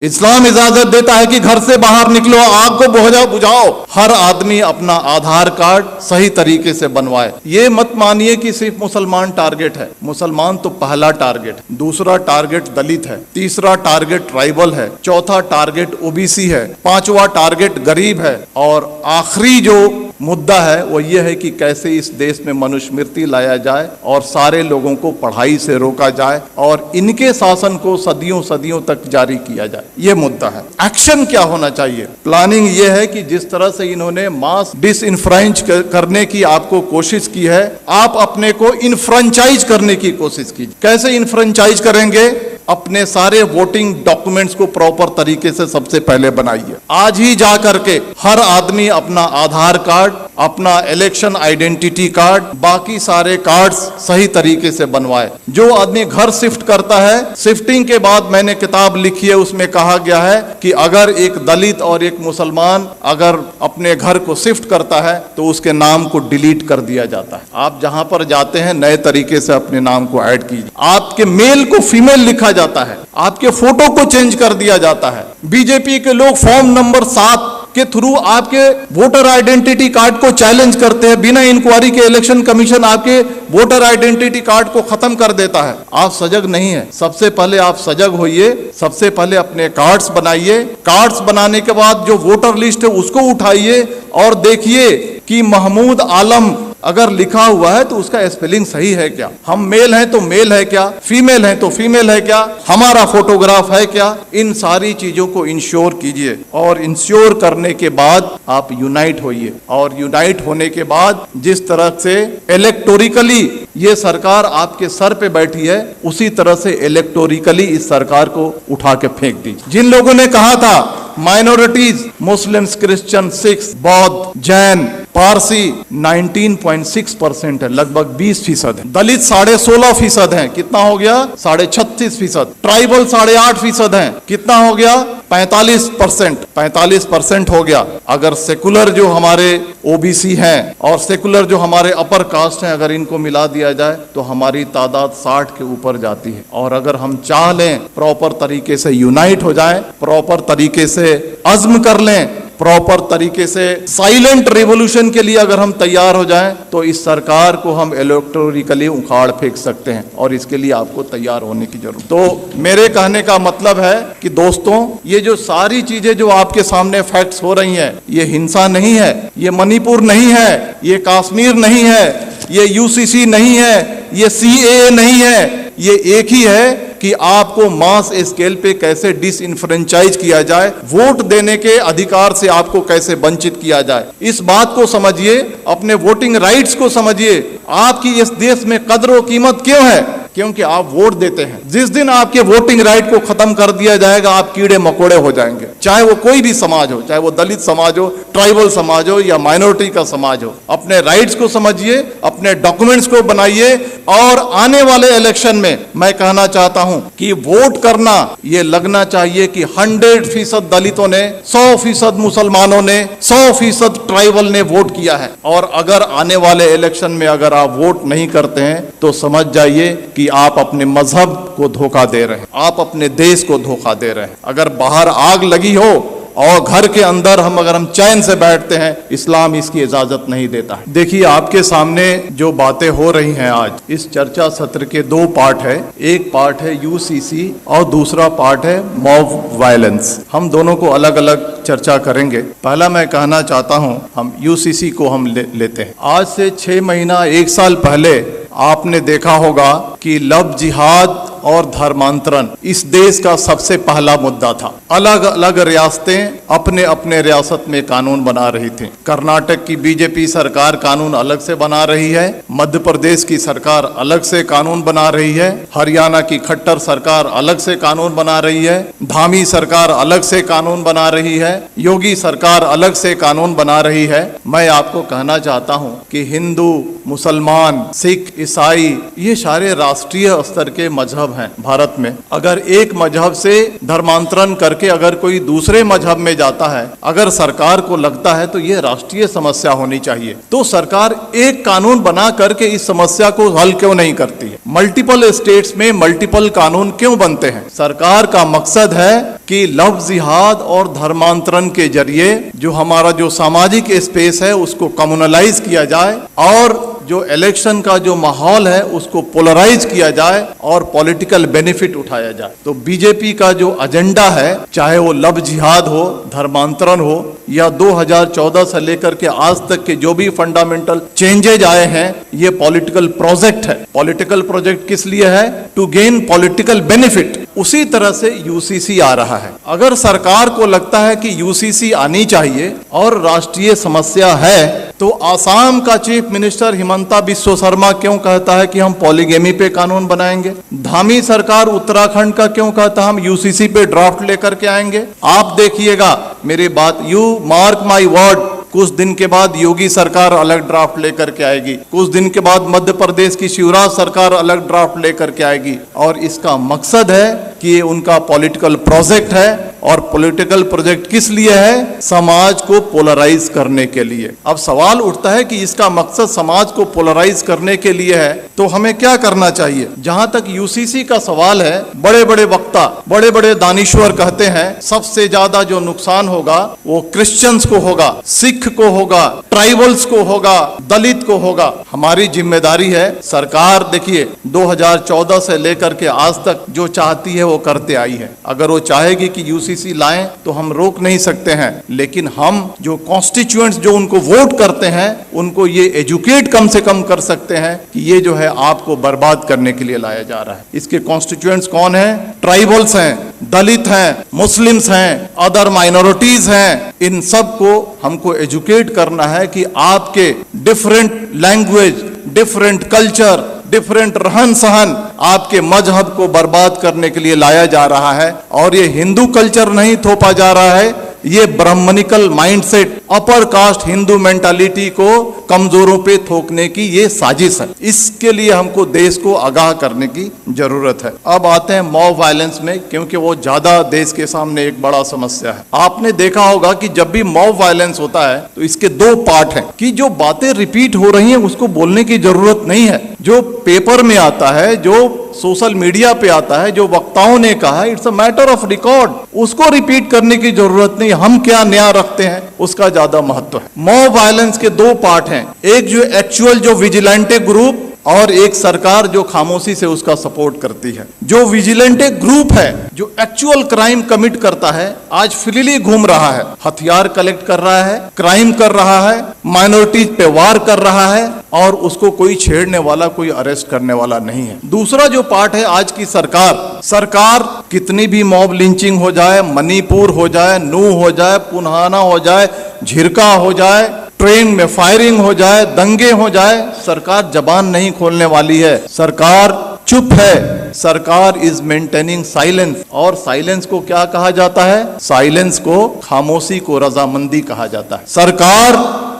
इस्लाम इजाजत देता है कि घर से बाहर निकलो, आग को बुझाओ, हर आदमी अपना आधार कार्ड सही तरीके से बनवाए। ये मत मानिए कि सिर्फ मुसलमान टारगेट है। मुसलमान तो पहला टारगेट, दूसरा टारगेट दलित है, तीसरा टारगेट ट्राइबल है, चौथा टारगेट ओबीसी है, पांचवा टारगेट गरीब है, और आखिरी जो मुद्दा है वो ये है कि कैसे इस देश में मनुस्मृति लाया जाए और सारे लोगों को पढ़ाई से रोका जाए और इनके शासन को सदियों सदियों तक जारी किया जाए। ये मुद्दा है। एक्शन क्या होना चाहिए? प्लानिंग ये है कि जिस तरह से इन्होंने मास डिसइंफ्रेंच करने की आपको कोशिश की है, आप अपने को इनफ्रेंचाइज करने की कोशिश कीजिए। कैसे इनफ्रेंचाइज करेंगे? अपने सारे वोटिंग डॉक्यूमेंट्स को प्रॉपर तरीके से सबसे पहले बनाइए। आज ही जा करके हर आदमी अपना आधार कार्ड, अपना इलेक्शन आइडेंटिटी कार्ड, बाकी सारे कार्ड्स सही तरीके से बनवाए। जो आदमी घर शिफ्ट करता है, शिफ्टिंग के बाद मैंने किताब लिखी है, उसमें कहा गया है कि अगर एक दलित और एक मुसलमान अगर अपने घर को शिफ्ट करता है तो उसके नाम को डिलीट कर दिया जाता है। आप जहां पर जाते हैं नए तरीके से अपने नाम को ऐड कीजिए। आपके मेल को फीमेल लिखा जाता है, आपके फोटो को चेंज कर दिया जाता है। बीजेपी के लोग फॉर्म नंबर 7 के थ्रू आपके वोटर आइडेंटिटी कार्ड को चैलेंज करते हैं। बिना इंक्वायरी के इलेक्शन कमीशन आपके वोटर आइडेंटिटी कार्ड को खत्म कर देता है। आप सजग नहीं है। सबसे पहले आप सजग होइए, सबसे पहले अपने कार्ड्स बनाइए। कार्ड्स बनाने के बाद जो वोटर लिस्ट है उसको उठाइए और देखिए कि महमूद आलम अगर लिखा हुआ है तो उसका स्पेलिंग सही है क्या, हम मेल हैं तो मेल है क्या, फीमेल हैं तो फीमेल है क्या, हमारा फोटोग्राफ है क्या। इन सारी चीजों को इंश्योर कीजिए और इंश्योर करने के बाद आप यूनाइट होइए। और यूनाइट होने के बाद जिस तरह से इलेक्टोरिकली ये सरकार आपके सर पे बैठी है, उसी तरह से इलेक्टोरिकली इस सरकार को उठा के फेंक दीजिए। जिन लोगों ने कहा था माइनॉरिटीज, मुस्लिम्स, क्रिश्चियन, सिख, बौद्ध, जैन, पारसी 19.6% है, लगभग 20% है। दलित 16.5% है, कितना हो गया? 36.5%। ट्राइबल 8.5% है, कितना हो गया? 45% हो गया। अगर सेकुलर जो हमारे ओबीसी हैं और सेकुलर जो हमारे अपर कास्ट हैं, अगर इनको मिला दिया जाए तो हमारी तादाद 60 के ऊपर जाती है। और अगर हम चाह लें प्रॉपर तरीके से यूनाइट हो जाएं, प्रॉपर तरीके से अज़्म कर लें, प्रॉपर तरीके से साइलेंट रिवॉल्यूशन के लिए अगर हम तैयार हो जाएं, तो इस सरकार को हम इलेक्टोरिकली उखाड़ फेंक सकते हैं। और इसके लिए आपको तैयार होने की जरूरत। तो मेरे कहने का मतलब है कि दोस्तों, ये जो सारी चीजें जो आपके सामने फैक्ट्स हो रही हैं, ये हिंसा नहीं है, ये मणिपुर नहीं है, ये कश्मीर नहीं है, ये यूसीसी नहीं है, ये सीएए नहीं है। ये एक ही है कि आपको मास स्केल पे कैसे डिसइंफ्रेंचाइज किया जाए, वोट देने के अधिकार से आपको कैसे वंचित किया जाए। इस बात को समझिए, अपने वोटिंग राइट्स को समझिए। आपकी इस देश में कदर व कीमत क्यों है? क्योंकि आप वोट देते हैं। जिस दिन आपके वोटिंग राइट को खत्म कर दिया जाएगा, आप कीड़े मकोड़े हो जाएंगे। चाहे वो कोई भी समाज हो, चाहे वो दलित समाज हो, ट्राइबल समाज हो या माइनॉरिटी का समाज हो। अपने राइट्स को समझिए, अपने डॉक्यूमेंट्स को बनाइए। और आने वाले इलेक्शन में मैं कहना चाहता हूं कि वोट करना ये लगना चाहिए कि 100% दलितों ने, 100% मुसलमानों ने, 100% ट्राइबल ने वोट किया है। और अगर आने वाले इलेक्शन में अगर आप वोट नहीं करते हैं तो समझ जाइए कि आप अपने मजहब को धोखा दे रहे हैं, आप अपने देश को धोखा दे रहे हैं। अगर बाहर आग लगी हो और घर के अंदर अगर हम चैन से बैठते हैं, इस्लाम इसकी इजाजत नहीं देता है। देखिए, आपके सामने जो बातें हो रही हैं आज, इस चर्चा सत्र के 2 पार्ट है। एक पार्ट है यूसीसी और दूसरा पार्ट है मॉब वायलेंस। हम दोनों को अलग अलग चर्चा करेंगे। पहला मैं कहना चाहता हूं, हम यूसीसी को हम लेते हैं। आज से 6 महीना 1 साल पहले आपने देखा होगा कि लव जिहाद और धर्मांतरण इस देश का सबसे पहला मुद्दा था। अलग अलग रियासतें अपने अपने रियासत में कानून बना रही थी। कर्नाटक की बीजेपी सरकार कानून अलग से बना रही है, मध्य प्रदेश की सरकार अलग से कानून बना रही है, हरियाणा की खट्टर सरकार अलग से कानून बना रही है, धामी सरकार अलग से कानून बना रही है, योगी सरकार अलग से कानून बना रही है। मैं आपको कहना चाहता हूं कि हिंदू, मुसलमान, सिख, ईसाई ये सारे राष्ट्रीय स्तर के मजहब हैं भारत में, अगर एक मजहब से धर्मांतरण करके अगर कोई दूसरे मजहब में जाता है, अगर सरकार को लगता है तो ये राष्ट्रीय समस्या होनी चाहिए, तो सरकार एक कानून बना करके इस समस्या को हल क्यों नहीं करती है? मल्टीपल स्टेट्स में मल्टीपल कानून क्यों बनते हैं? सरकार का मकसद है कि लव जिहाद और धर्मांतरण के जरिए जो हमारा जो सामाजिक स्पेस है उसको कम्युनलाइज किया जाए और जो इलेक्शन का जो माहौल है उसको पोलराइज किया जाए और पॉलिटिकल बेनिफिट उठाया जाए। तो बीजेपी का जो एजेंडा है, चाहे वो लव जिहाद हो, धर्मांतरण हो, या 2014 से लेकर के आज तक के जो भी फंडामेंटल चेंजेज आए हैं, ये पॉलिटिकल प्रोजेक्ट है। पॉलिटिकल प्रोजेक्ट किस लिए है? To gain political benefit. उसी तरह से यूसीसी आ रहा है। अगर सरकार को लगता है कि यूसीसी आनी चाहिए और राष्ट्रीय समस्या है, तो आसाम का चीफ मिनिस्टर हिमंता बिस्वा शर्मा क्यों कहता है कि हम पॉलीगेमी पे कानून बनाएंगे? धामी सरकार उत्तराखंड का क्यों कहता है हम यूसीसी पे ड्राफ्ट लेकर के आएंगे? आप देखिएगा मेरी बात, यू मार्क माई वर्ड, कुछ दिन के बाद योगी सरकार अलग ड्राफ्ट लेकर के आएगी, कुछ दिन के बाद मध्य प्रदेश की शिवराज सरकार अलग ड्राफ्ट लेकर के आएगी, और इसका मकसद है कि ये उनका पॉलिटिकल प्रोजेक्ट है। और पॉलिटिकल प्रोजेक्ट किस लिए है? समाज को पोलराइज करने के लिए। अब सवाल उठता है कि इसका मकसद समाज को पोलराइज करने के लिए है, तो हमें क्या करना चाहिए? जहां तक यूसीसी का सवाल है, बड़े बड़े वक्ता, बड़े बड़े दानिश्वर कहते हैं सबसे ज्यादा जो नुकसान होगा वो क्रिश्चियंस को होगा, सिख को होगा, ट्राइबल्स को होगा, दलित को होगा। हमारी जिम्मेदारी है, सरकार देखिए 2014 से लेकर के आज तक जो चाहती है वो करते आई है। अगर वो चाहेगी कि यूसीसी लाएं तो हम रोक नहीं सकते हैं, लेकिन हम जो कॉन्स्टिट्यूएंट्स जो उनको वोट करते हैं उनको ये एजुकेट कम से कम कर सकते हैं कि ये जो है आपको बर्बाद करने के लिए लाया जा रहा है। इसके कॉन्स्टिट्यूएंट्स कौन है? ट्राइबल्स हैं, दलित हैं, मुस्लिम्स हैं, अदर माइनॉरिटीज हैं। इन सब को हमको एजुकेट करना है कि आपके different language, different culture, different रहन सहन आपके मजहब को बर्बाद करने के लिए लाया जा रहा है। और ये हिंदू कल्चर नहीं थोपा जा रहा है, ये Brahmanical mindset, upper caste Hindu mentality को कमजोरों पे थोकने की ये साजिश है। इसके लिए हमको देश को आगाह करने की जरूरत है। अब आते हैं मॉब वायलेंस में, क्योंकि वो ज्यादा देश के सामने एक बड़ा समस्या है। आपने देखा होगा कि जब भी मॉब वायलेंस होता है तो इसके दो पार्ट हैं कि जो बातें रिपीट हो रही हैं उसको बोलने की जरूरत नहीं है। जो पेपर में आता है, जो सोशल मीडिया पे आता है, जो वक्ताओं ने कहा है, it's a matter of record, उसको रिपीट करने की जरूरत नहीं। हम क्या नया रखते हैं उसका ज्यादा महत्व है। मॉब वायलेंस के दो पार्ट हैं, एक जो एक्चुअल जो विजिलेंटे ग्रुप और एक सरकार जो खामोशी से उसका सपोर्ट करती है। जो विजिलेंटे ग्रुप है, जो एक्चुअल क्राइम कमिट करता है, आज फ्रीली घूम रहा है, हथियार कलेक्ट कर रहा है, क्राइम कर रहा है, माइनॉरिटीज पे वार कर रहा है, और उसको कोई छेड़ने वाला, कोई अरेस्ट करने वाला नहीं है। दूसरा जो पार्ट है आज की सरकार कितनी भी मॉब लिंचिंग हो जाए, मणिपुर हो जाए, नू हो जाए, पुन्हाना हो जाए, झिरका हो जाए, ट्रेन में फायरिंग हो जाए, दंगे हो जाए, सरकार जबान नहीं खोलने वाली है। सरकार चुप है। सरकार इज मेंटेनिंग साइलेंस। और साइलेंस को क्या कहा जाता है? साइलेंस को, खामोशी को रजामंदी कहा जाता है। सरकार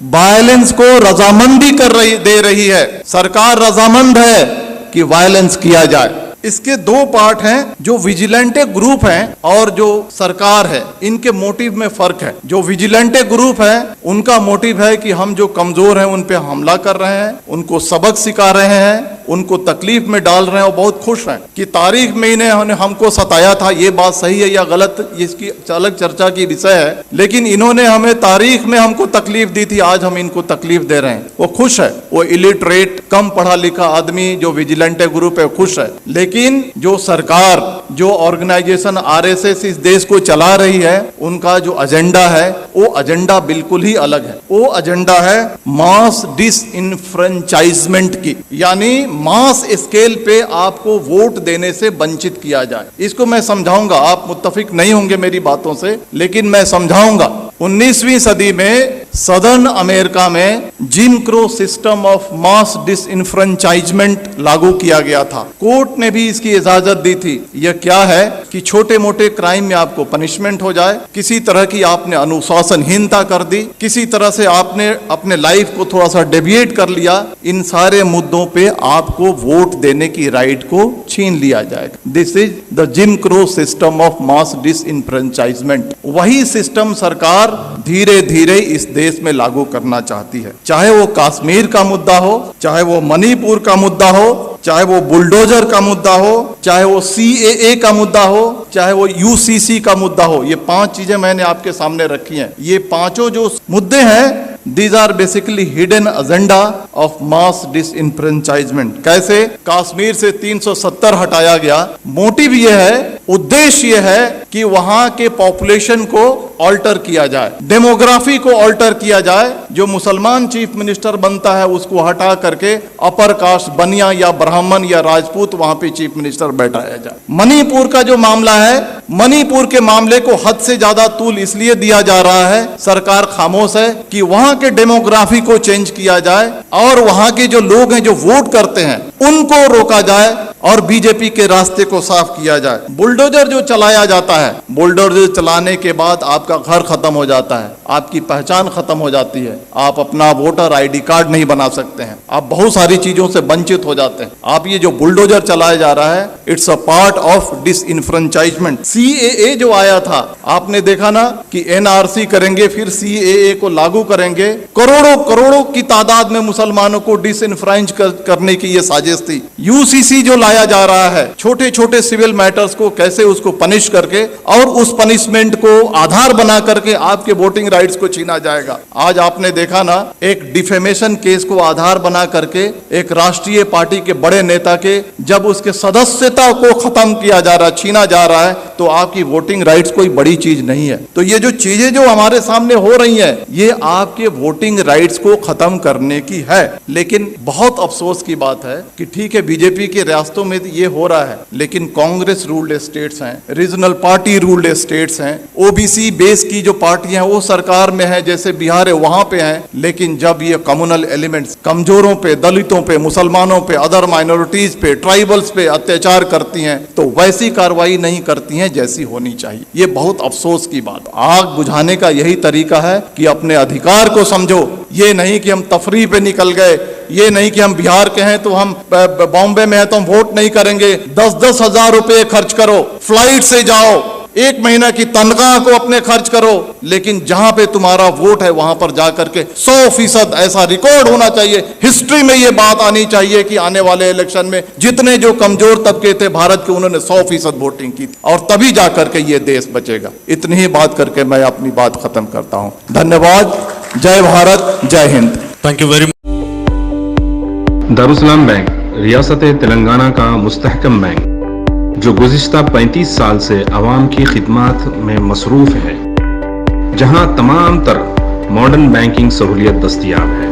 वायलेंस को रजामंदी दे रही है। सरकार रजामंद है कि वायलेंस किया जाए। इसके दो पार्ट हैं, जो विजिलेंटे ग्रुप हैं और जो सरकार है, इनके मोटिव में फर्क है। जो विजिलेंटे ग्रुप है उनका मोटिव है कि हम जो कमजोर हैं उन पे हमला कर रहे हैं, उनको सबक सिखा रहे हैं, उनको तकलीफ में डाल रहे हैं, और बहुत खुश हैं कि तारीख में इन्हें हमको सताया था। ये बात सही है या गलत, इसकी अलग चर्चा की विषय है, लेकिन इन्होंने हमें तारीख में हमको तकलीफ दी थी, आज हम इनको तकलीफ दे रहे हैं। वो खुश है। वो इलिटरेट, कम पढ़ा लिखा आदमी जो विजिलेंटे ग्रुप है खुश है। लेकिन जो सरकार, जो ऑर्गेनाइजेशन आरएसएस इस देश को चला रही है, उनका जो एजेंडा है वो एजेंडा बिल्कुल ही अलग है। वो एजेंडा है मास डिसइनफ्रेंचाइजमेंट की, यानी मास स्केल पे आपको वोट देने से वंचित किया जाए। इसको मैं समझाऊंगा, आप मुत्तफिक नहीं होंगे मेरी बातों से, लेकिन मैं समझाऊंगा। 19वीं सदी में सदर्न अमेरिका में gym crow system of mass disenfranchisement लागू किया गया था। कोर्ट ने भी इसकी इजाजत दी थी। यह क्या है कि छोटे मोटे क्राइम में आपको पनिशमेंट हो जाए, किसी तरह की आपने अनुशासनहीनता कर दी, किसी तरह से आपने अपने लाइफ को थोड़ा सा डेविएट कर लिया, इन सारे मुद्दों पे आपको वोट देने की राइट को छीन लिया जाएगा। This is the gym crow system of mass disenfranchisement. वही सिस्टम सरकार धीरे धीरे इस देश में लागू करना चाहती है। चाहे वो कश्मीर का मुद्दा हो, चाहे वो मणिपुर का मुद्दा हो, चाहे वो बुलडोजर का मुद्दा हो, चाहे वो CAA का मुद्दा हो, चाहे वो UCC का मुद्दा हो, ये 5 चीजें मैंने आपके सामने रखी हैं। ये पांचों जो मुद्दे हैं, These are basically hidden agenda of mass disenfranchisement। कैसे कश्मीर से 370 हटाया गया, मोटिव यह है, उद्देश्य यह है कि वहां के पॉपुलेशन को ऑल्टर किया जाए, डेमोग्राफी को ऑल्टर किया जाए। जो मुसलमान चीफ मिनिस्टर बनता है उसको हटा करके अपर कास्ट बनिया या ब्राह्मण या राजपूत वहां पे चीफ मिनिस्टर बैठाया जाए। मणिपुर का जो मामला है, मणिपुर के मामले को हद से ज्यादा तूल इसलिए दिया जा रहा है, सरकार खामोश है कि वहां के डेमोग्राफी को चेंज किया जाए और वहां के जो लोग हैं जो वोट करते हैं उनको रोका जाए और बीजेपी के रास्ते को साफ किया जाए। बुलडोजर जो चलाया जाता है, बुलडोजर चलाने के बाद आपका घर खत्म हो जाता है, आपकी पहचान खत्म हो जाती है, आप अपना वोटर ID कार्ड नहीं बना सकते हैं, आप बहुत सारी चीजों से वंचित हो जाते हैं। आप ये जो बुलडोजर चलाया जा रहा है, it's a part of disenfranchisement. CAA जो आया था, आपने देखा ना कि NRC करेंगे, फिर CAA को लागू करेंगे, करोड़ों करोड़ों की तादाद में मुसलमानों को डिसइनफ्रेंच करने की ये साजिश थी। UCC जो लाया जा रहा है, छोटे छोटे सिविल मैटर्स को कैसे उसको पनिश करके और उस पनिशमेंट को आधार बना करके आपके वोटिंग राइट्स को छीना जाएगा। आज आपने देखा ना, एक डिफेमेशन केस को आधार बना करके एक राष्ट्रीय पार्टी के बड़े नेता के जब उसके सदस्यता को खत्म किया जा रहा है, छीना जा रहा है, तो आपकी वोटिंग राइट्स कोई बड़ी चीज नहीं है। तो ये जो चीजें जो हमारे सामने हो रही हैं, ये आपके वोटिंग राइट्स को खत्म करने की है। लेकिन बहुत अफसोस की बात है कि ठीक है, बीजेपी के रियासतों में ये हो रहा है, लेकिन कांग्रेस रूल्ड स्टेट्स हैं, रीजनल पार्टी रूल्ड स्टेट्स हैं, OBC बेस की जो पार्टियां हैं वो सरकार में है, जैसे बिहार है वहां पे हैं। लेकिन जब ये कम्युनल एलिमेंट्स कमजोरों पे, दलितों पे, मुसलमानों पे, अदर माइनॉरिटीज पे, ट्राइबल्स पे अत्याचार करती हैं, तो वैसी कार्रवाई नहीं करती हैं जैसी होनी चाहिए। ये बहुत अफसोस की बात। आग बुझाने का यही तरीका है कि अपने अधिकार को समझो। ये नहीं कि हम तफरीह पे निकल गए, ये नहीं कि हम बिहार के हैं तो हम बॉम्बे में हैं तो हम वोट नहीं करेंगे। 10-10 हजार रुपए खर्च करो, फ्लाइट से जाओ, 1 महीना की तनख्वाह को अपने खर्च करो, लेकिन जहां पे तुम्हारा वोट है वहां पर जाकर के 100% ऐसा रिकॉर्ड होना चाहिए, हिस्ट्री में ये बात आनी चाहिए कि आने वाले इलेक्शन में जितने जो कमजोर तबके थे भारत के, उन्होंने 100% वोटिंग की और तभी जाकर के ये देश बचेगा। इतनी ही बात करके मैं अपनी बात खत्म करता हूं। धन्यवाद। जय भारत, जय Hind. Thank you very much. Darussalam bank रियासत तेलंगाना का मुस्तहकम बैंक जो गुज़िश्ता 35 साल से आवाम की खिदमत में मसरूफ़ है, जहां तमाम तर मॉडर्न बैंकिंग सहूलियत दस्तयाब है।